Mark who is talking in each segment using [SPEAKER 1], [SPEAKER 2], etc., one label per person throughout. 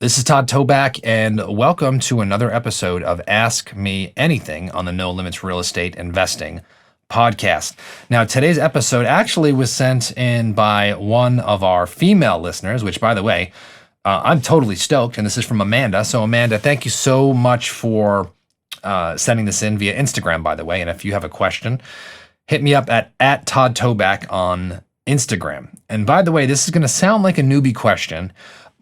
[SPEAKER 1] This is Todd Toback, and welcome to another episode of Ask Me Anything on the No Limits Real Estate Investing podcast. Now, today's episode actually was sent in by one of our female listeners, which, by the way, I'm totally stoked, and this is from Amanda. So, Amanda, thank you so much for sending this in via Instagram, by the way. And if you have a question, hit me up at Todd Toback on Instagram. And by the way, this is going to sound like a newbie question,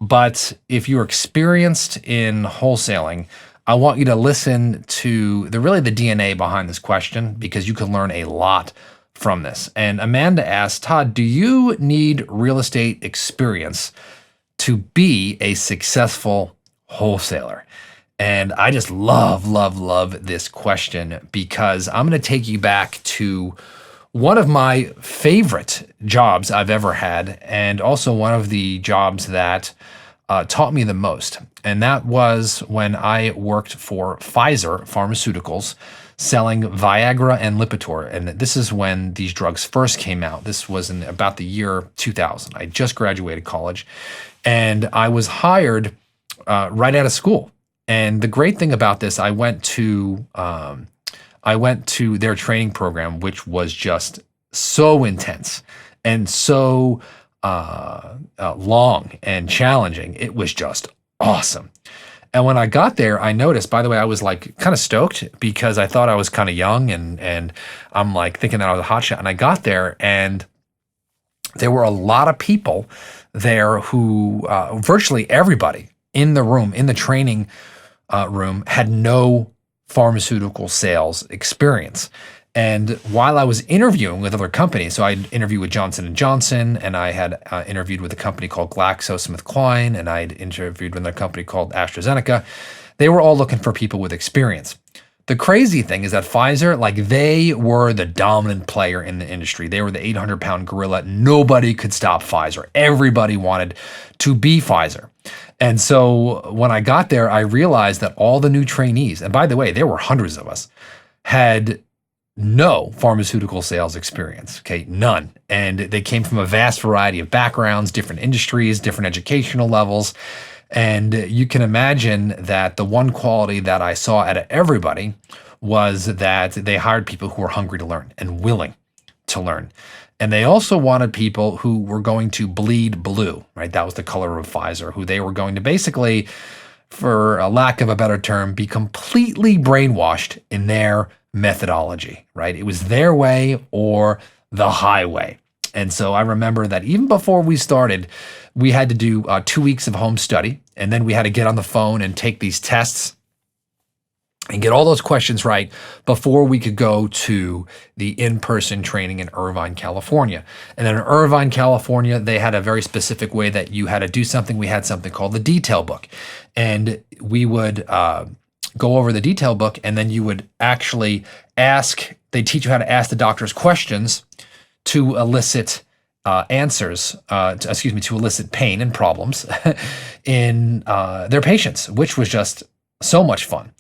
[SPEAKER 1] but if you're experienced in wholesaling, I want you to listen to the DNA behind this question, because you can learn a lot from this. And Amanda asked, Todd, do you need real estate experience to be a successful wholesaler? And I just love this question, because I'm going to take you back to one of my favorite jobs I've ever had, and also one of the jobs that taught me the most. And that was when I worked for Pfizer Pharmaceuticals, selling Viagra and Lipitor. And this is when these drugs first came out. This was in about the year 2000. I just graduated college, and I was hired right out of school. And the great thing about this, I went to their training program, which was just so intense and so long and challenging. It was just awesome. And when I got there, I noticed, by the way, I was like kind of stoked, because I thought I was kind of young, and I'm like thinking that I was a hotshot. And I got there, and there were a lot of people there who virtually everybody in the room, in the training room, had no pharmaceutical sales experience. And while I was interviewing with other companies, so I interviewed with Johnson & Johnson, and I had interviewed with a company called GlaxoSmithKline, and I had interviewed with a company called AstraZeneca, they were all looking for people with experience. The crazy thing is that Pfizer, they were the dominant player in the industry. They were the 800-pound gorilla. Nobody could stop Pfizer. Everybody wanted to be Pfizer. And so when I got there, I realized that all the new trainees, and by the way, there were hundreds of us, had no pharmaceutical sales experience, okay, none. And they came from a vast variety of backgrounds, different industries, different educational levels. And you can imagine that the one quality that I saw out of everybody was that they hired people who were hungry to learn and willing to learn. And they also wanted people who were going to bleed blue, right? That was the color of Pfizer, who they were going to basically, for a lack of a better term, be completely brainwashed in their methodology, right? It was their way or the highway. And so I remember that even before we started, we had to do 2 weeks of home study, and then we had to get on the phone and take these tests and get all those questions right before we could go to the in-person training in Irvine, California. And then in Irvine, California, they had a very specific way that you had to do something. We had something called the detail book, and we would go over the detail book, and then you would actually they teach you how to ask the doctors questions to elicit answers, to elicit pain and problems in their patients, which was just so much fun.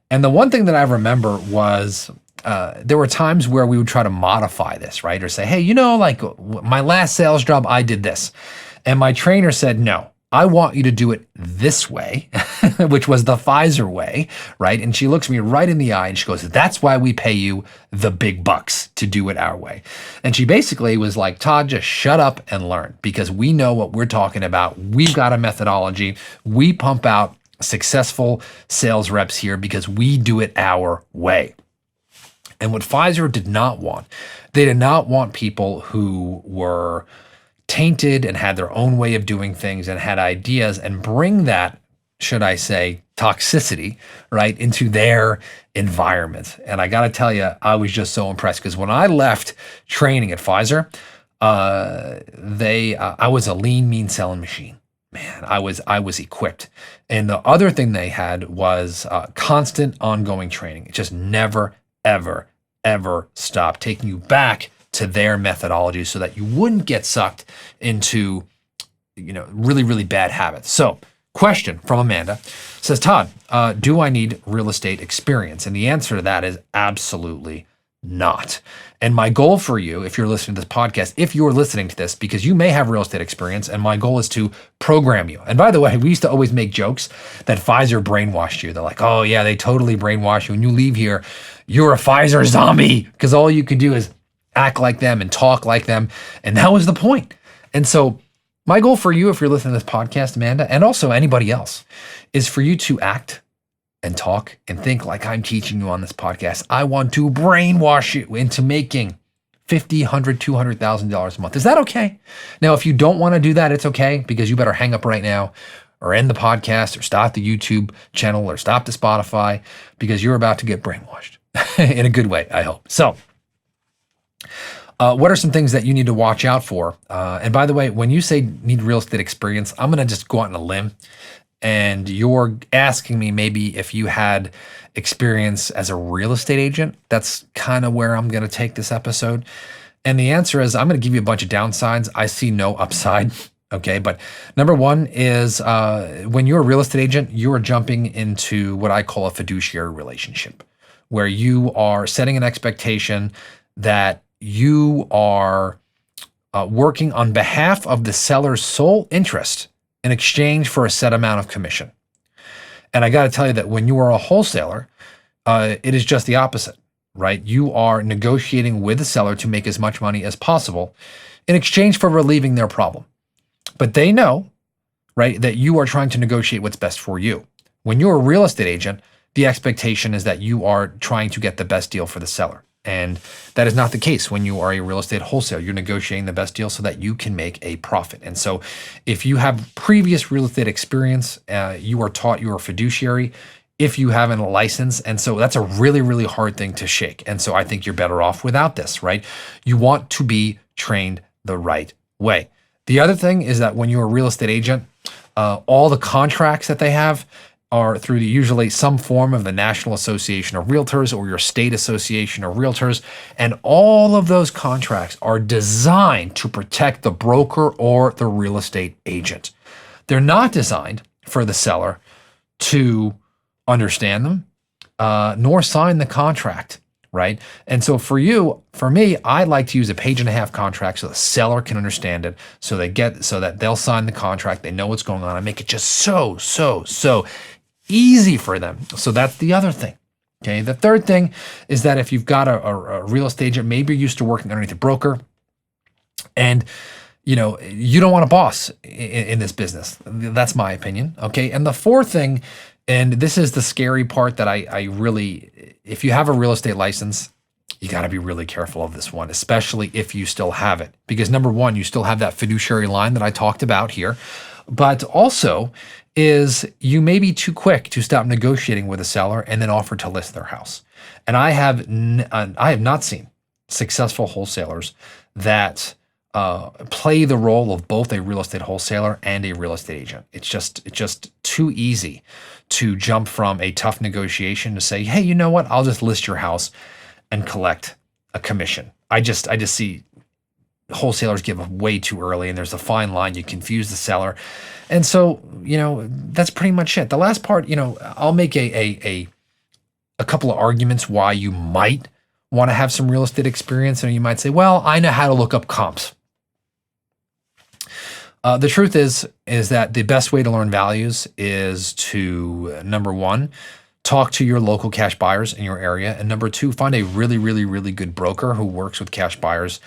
[SPEAKER 1] And the one thing that I remember was there were times where we would try to modify this, right? Or say, hey, my last sales job, I did this. And my trainer said, no, I want you to do it this way, which was the Pfizer way, right? And she looks me right in the eye and she goes, that's why we pay you the big bucks to do it our way. And she basically was like, Todd, just shut up and learn, because we know what we're talking about. We've got a methodology. We pump out successful sales reps here because we do it our way. And what Pfizer did not want, they did not want people who were tainted and had their own way of doing things and had ideas and bring that, should I say, toxicity, right, into their environment. And I got to tell you, I was just so impressed, because when I left training at Pfizer, I was a lean, mean selling machine. Man, I was equipped. And the other thing they had was constant ongoing training. It just never, ever, ever stopped, taking you back to their methodology so that you wouldn't get sucked into, really, really bad habits. So, question from Amanda says, Todd, do I need real estate experience? And the answer to that is absolutely not. And my goal for you, if you're listening to this podcast, if you're listening to this, because you may have real estate experience, and my goal is to program you. And by the way, we used to always make jokes that Pfizer brainwashed you. They're like, oh yeah, they totally brainwash you. When you leave here, you're a Pfizer zombie, because all you can do is act like them and talk like them. And that was the point. And so my goal for you, if you're listening to this podcast, Amanda, and also anybody else, is for you to act and talk and think like I'm teaching you on this podcast. I want to brainwash you into making $50,000, $100,000, $200,000 a month. Is that okay? Now, if you don't want to do that, it's okay, because you better hang up right now or end the podcast or stop the YouTube channel or stop the Spotify, because you're about to get brainwashed in a good way, I hope. So what are some things that you need to watch out for? And by the way, when you say need real estate experience, I'm going to just go out on a limb. And you're asking me maybe if you had experience as a real estate agent. That's kind of where I'm going to take this episode. And the answer is I'm going to give you a bunch of downsides. I see no upside. Okay. But number one is when you're a real estate agent, you are jumping into what I call a fiduciary relationship, where you are setting an expectation that you are working on behalf of the seller's sole interest in exchange for a set amount of commission. And I got to tell you that when you are a wholesaler, it is just the opposite, right? You are negotiating with the seller to make as much money as possible in exchange for relieving their problem. But they know, right, that you are trying to negotiate what's best for you. When you're a real estate agent, the expectation is that you are trying to get the best deal for the seller. And that is not the case when you are a real estate wholesaler. You're negotiating the best deal so that you can make a profit. And so if you have previous real estate experience, you are taught you're a fiduciary if you haven't a license. And so that's a really, really hard thing to shake. And so I think you're better off without this, right? You want to be trained the right way. The other thing is that when you're a real estate agent, all the contracts that they have are through usually some form of the National Association of Realtors or your state association of realtors. And all of those contracts are designed to protect the broker or the real estate agent. They're not designed for the seller to understand them, nor sign the contract, right? And so for me, I like to use a 1.5-page contract so the seller can understand it, so that they'll sign the contract, they know what's going on. I make it just so easy for them. So that's the other thing. Okay. The third thing is that if you've got a real estate agent, maybe you're used to working underneath a broker, and you don't want a boss in this business. That's my opinion. Okay. And the fourth thing, and this is the scary part that I really, if you have a real estate license, you got to be really careful of this one, especially if you still have it, because number one, you still have that fiduciary line that I talked about here, but also is you may be too quick to stop negotiating with a seller and then offer to list their house. And I have not seen successful wholesalers that play the role of both a real estate wholesaler and a real estate agent. It's just too easy to jump from a tough negotiation to say, hey, you know what? I'll just list your house and collect a commission. I just see wholesalers give up way too early, and there's a fine line. You confuse the seller. And so, that's pretty much it. The last part, I'll make a couple of arguments why you might want to have some real estate experience. And you might say, well, I know how to look up comps. The truth is that the best way to learn values is to, number one, talk to your local cash buyers in your area. And number two, find a really, really, really good broker who works with cash buyers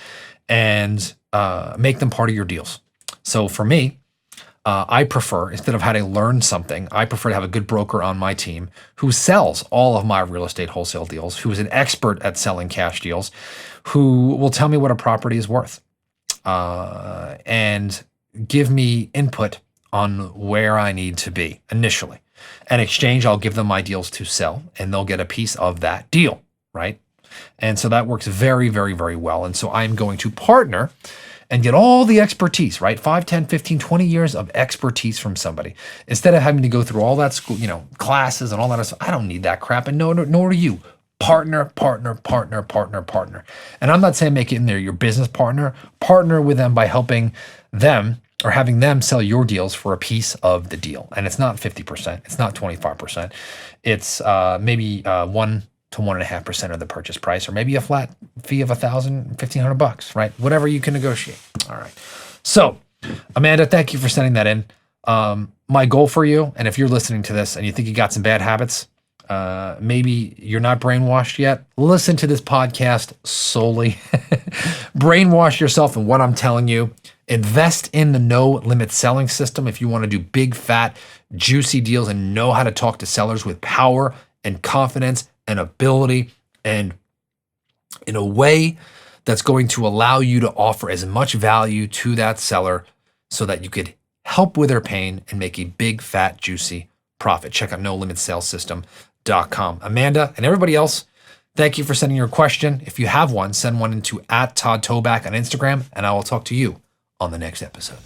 [SPEAKER 1] and make them part of your deals. So for me, I prefer, instead of having to learn something, I prefer to have a good broker on my team who sells all of my real estate wholesale deals, who is an expert at selling cash deals, who will tell me what a property is worth, and give me input on where I need to be initially. In exchange, I'll give them my deals to sell, and they'll get a piece of that deal, right? And so that works very, very, very well. And so I'm going to partner and get all the expertise, right? 5, 10, 15, 20 years of expertise from somebody. Instead of having to go through all that school, classes and all that stuff. I don't need that crap, and nor do you. Partner. And I'm not saying make it in there your business partner. Partner with them by helping them or having them sell your deals for a piece of the deal. And it's not 50%. It's not 25%. It's maybe 1 to 1.5% of the purchase price, or maybe a flat fee of $1,500, right? Whatever you can negotiate. All right. So, Amanda, thank you for sending that in. My goal for you, and if you're listening to this and you think you got some bad habits, maybe you're not brainwashed yet, listen to this podcast solely. Brainwash yourself in what I'm telling you. Invest in the no limit selling system if you want to do big, fat, juicy deals and know how to talk to sellers with power and confidence and ability, and in a way that's going to allow you to offer as much value to that seller so that you could help with their pain and make a big, fat, juicy profit. Check out nolimitsalessystem.com. Amanda and everybody else, thank you for sending your question. If you have one, send one into @Todd Toback on Instagram, and I will talk to you on the next episode.